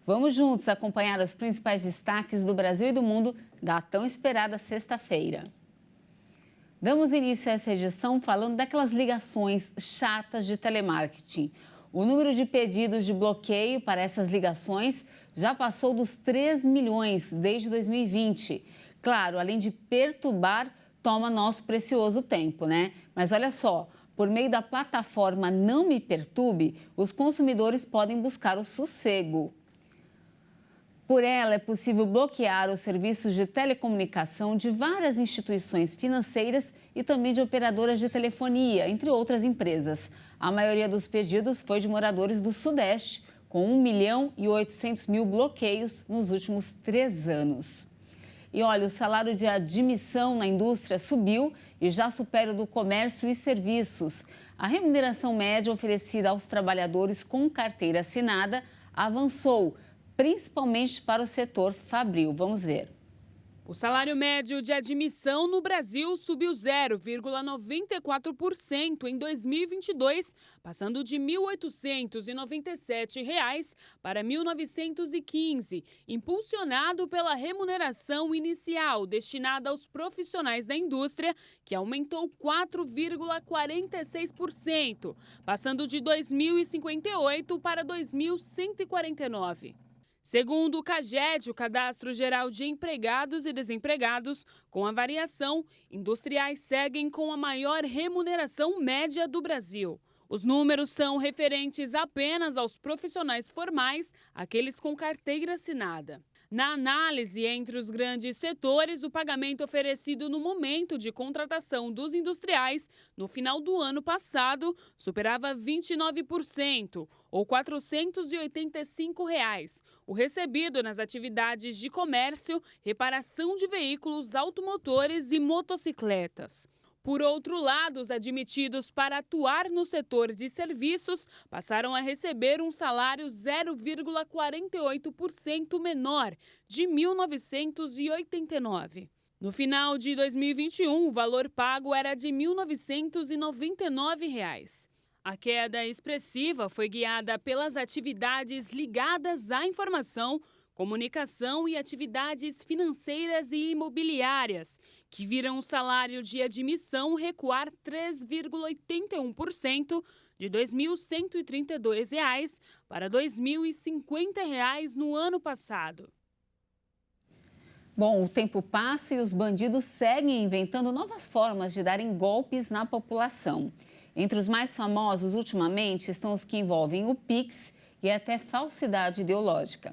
Vamos juntos acompanhar os principais destaques do Brasil e do mundo da tão esperada sexta-feira. Damos início a essa edição falando daquelas ligações chatas de telemarketing. O número de pedidos de bloqueio para essas ligações já passou dos 3 milhões desde 2020. Claro, além de perturbar, toma nosso precioso tempo, né? Mas olha só, por meio da plataforma Não Me Perturbe, os consumidores podem buscar o sossego. Por ela, é possível bloquear os serviços de telecomunicação de várias instituições financeiras e também de operadoras de telefonia, entre outras empresas. A maioria dos pedidos foi de moradores do Sudeste, com 1.800.000 bloqueios nos últimos 3 anos. E olha, o salário de admissão na indústria subiu e já supera o do comércio e serviços. A remuneração média oferecida aos trabalhadores com carteira assinada avançou, principalmente para o setor fabril. Vamos ver. O salário médio de admissão no Brasil subiu 0,94% em 2022, passando de R$ 1.897 para R$ 1.915, impulsionado pela remuneração inicial destinada aos profissionais da indústria, que aumentou 4,46%, passando de R$ 2.058 para R$ 2.149. Segundo o CAGED, o Cadastro Geral de Empregados e Desempregados, com a variação, industriais seguem com a maior remuneração média do Brasil. Os números são referentes apenas aos profissionais formais, aqueles com carteira assinada. Na análise entre os grandes setores, o pagamento oferecido no momento de contratação dos industriais no final do ano passado superava 29%, ou R$ 485. O recebido nas atividades de comércio, reparação de veículos automotores e motocicletas. Por outro lado, os admitidos para atuar no setor de serviços passaram a receber um salário 0,48% menor, de R$ 1.989. No final de 2021, o valor pago era de R$ 1.999. A queda expressiva foi guiada pelas atividades ligadas à informação, comunicação e atividades financeiras e imobiliárias, que viram o salário de admissão recuar 3,81%, de R$ 2.132 para R$ 2.050 no ano passado. Bom, o tempo passa e os bandidos seguem inventando novas formas de darem golpes na população. Entre os mais famosos, ultimamente, estão os que envolvem o Pix e até falsidade ideológica.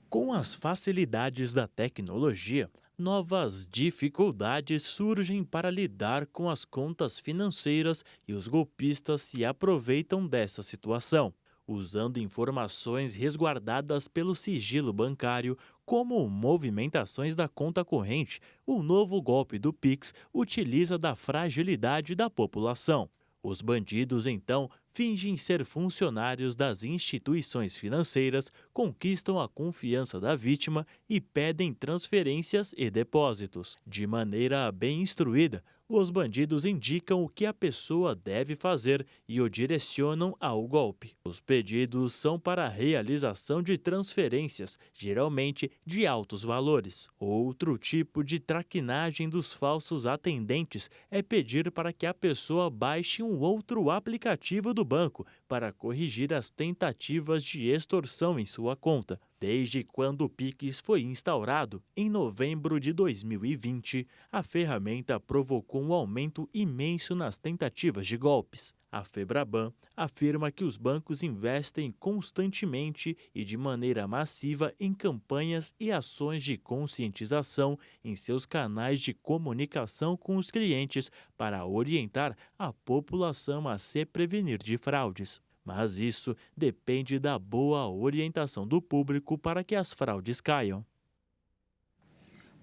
Com as facilidades da tecnologia, novas dificuldades surgem para lidar com as contas financeiras e os golpistas se aproveitam dessa situação, usando informações resguardadas pelo sigilo bancário, como movimentações da conta corrente. O novo golpe do Pix utiliza da fragilidade da população. Os bandidos, então, fingem ser funcionários das instituições financeiras, conquistam a confiança da vítima e pedem transferências e depósitos. De maneira bem instruída, os bandidos indicam o que a pessoa deve fazer e o direcionam ao golpe. Os pedidos são para a realização de transferências, geralmente de altos valores. Outro tipo de traquinagem dos falsos atendentes é pedir para que a pessoa baixe um outro aplicativo do banco para corrigir as tentativas de extorsão em sua conta. Desde quando o Pix foi instaurado, em novembro de 2020, a ferramenta provocou um aumento imenso nas tentativas de golpes. A Febraban afirma que os bancos investem constantemente e de maneira massiva em campanhas e ações de conscientização em seus canais de comunicação com os clientes para orientar a população a se prevenir de fraudes. Mas isso depende da boa orientação do público para que as fraudes caiam.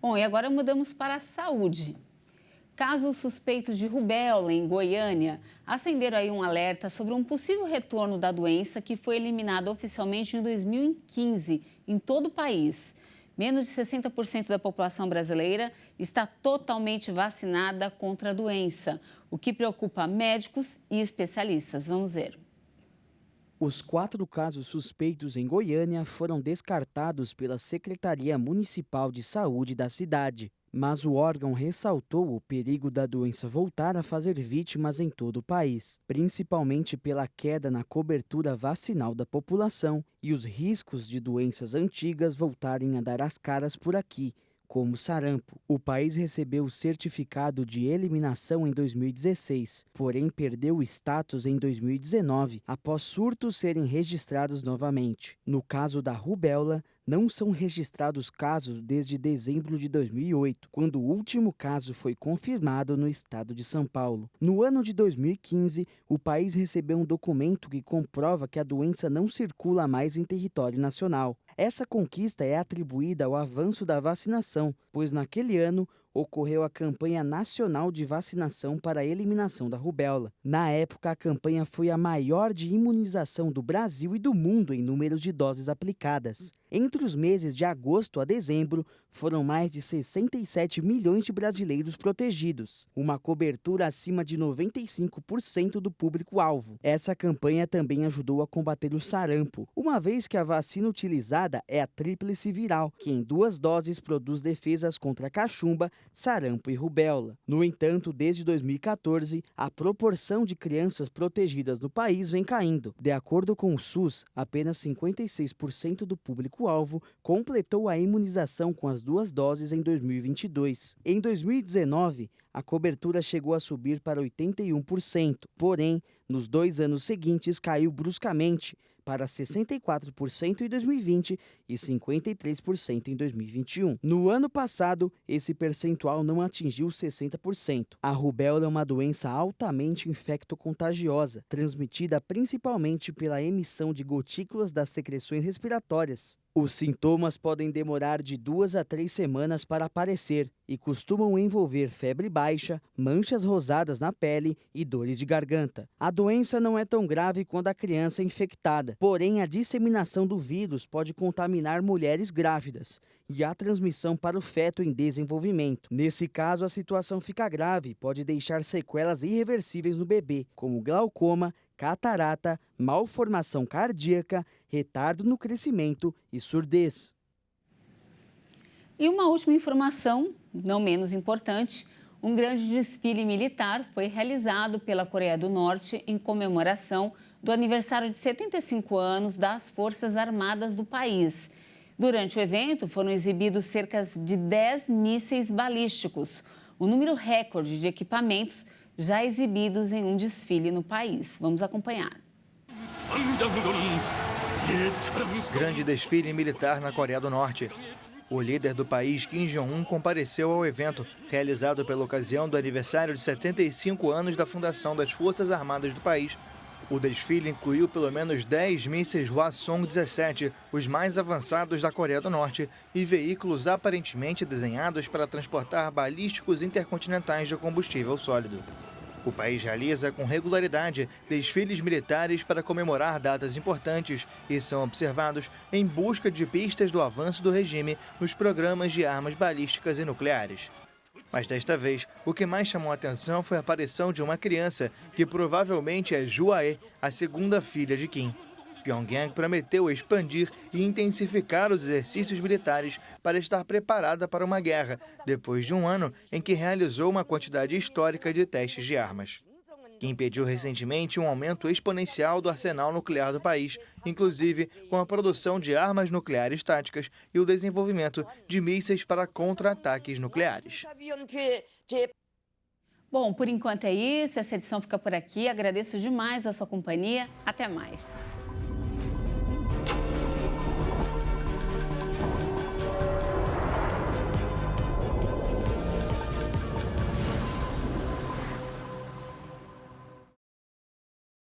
Bom, e agora mudamos para a saúde. Casos suspeitos de rubéola em Goiânia acenderam aí um alerta sobre um possível retorno da doença que foi eliminada oficialmente em 2015 em todo o país. Menos de 60% da população brasileira está totalmente vacinada contra a doença, o que preocupa médicos e especialistas. Vamos ver. Os 4 casos suspeitos em Goiânia foram descartados pela Secretaria Municipal de Saúde da cidade. Mas o órgão ressaltou o perigo da doença voltar a fazer vítimas em todo o país, principalmente pela queda na cobertura vacinal da população e os riscos de doenças antigas voltarem a dar as caras por aqui, como sarampo. O país recebeu o certificado de eliminação em 2016, porém perdeu o status em 2019, após surtos serem registrados novamente. No caso da rubéola, não são registrados casos desde dezembro de 2008, quando o último caso foi confirmado no estado de São Paulo. No ano de 2015, o país recebeu um documento que comprova que a doença não circula mais em território nacional. Essa conquista é atribuída ao avanço da vacinação, pois naquele ano ocorreu a campanha nacional de vacinação para a eliminação da rubéola. Na época, a campanha foi a maior de imunização do Brasil e do mundo em número de doses aplicadas. Entre os meses de agosto a dezembro, foram mais de 67 milhões de brasileiros protegidos, uma cobertura acima de 95% do público-alvo. Essa campanha também ajudou a combater o sarampo, uma vez que a vacina utilizada é a tríplice viral, que em 2 doses produz defesas contra cachumba, sarampo e rubéola. No entanto, desde 2014, a proporção de crianças protegidas no país vem caindo. De acordo com o SUS, apenas 56% do público-alvo completou a imunização com as 2 doses em 2022. Em 2019, a cobertura chegou a subir para 81%, porém, nos 2 anos seguintes caiu bruscamente para 64% em 2020 e 53% em 2021. No ano passado, esse percentual não atingiu 60%. A rubéola é uma doença altamente infectocontagiosa, transmitida principalmente pela emissão de gotículas das secreções respiratórias. Os sintomas podem demorar de 2 a 3 semanas para aparecer e costumam envolver febre baixa, manchas rosadas na pele e dores de garganta. A doença não é tão grave quando a criança é infectada, porém a disseminação do vírus pode contaminar mulheres grávidas e a transmissão para o feto em desenvolvimento. Nesse caso, a situação fica grave e pode deixar sequelas irreversíveis no bebê, como glaucoma, catarata, malformação cardíaca, retardo no crescimento e surdez. E uma última informação, não menos importante, um grande desfile militar foi realizado pela Coreia do Norte em comemoração do aniversário de 75 anos das Forças Armadas do país. Durante o evento, foram exibidos cerca de 10 mísseis balísticos, o número recorde de equipamentos já exibidos em um desfile no país. Vamos acompanhar. Grande desfile militar na Coreia do Norte. O líder do país, Kim Jong-un, compareceu ao evento realizado pela ocasião do aniversário de 75 anos da fundação das Forças Armadas do país. O desfile incluiu pelo menos 10 mísseis Hwasong-17, os mais avançados da Coreia do Norte, e veículos aparentemente desenhados para transportar balísticos intercontinentais de combustível sólido. O país realiza com regularidade desfiles militares para comemorar datas importantes e são observados em busca de pistas do avanço do regime nos programas de armas balísticas e nucleares. Mas desta vez, o que mais chamou a atenção foi a aparição de uma criança, que provavelmente é Juae, a segunda filha de Kim. Pyongyang prometeu expandir e intensificar os exercícios militares para estar preparada para uma guerra, depois de um ano em que realizou uma quantidade histórica de testes de armas. Kim pediu recentemente um aumento exponencial do arsenal nuclear do país, inclusive com a produção de armas nucleares táticas e o desenvolvimento de mísseis para contra-ataques nucleares. Bom, por enquanto é isso. Essa edição fica por aqui. Agradeço demais a sua companhia. Até mais.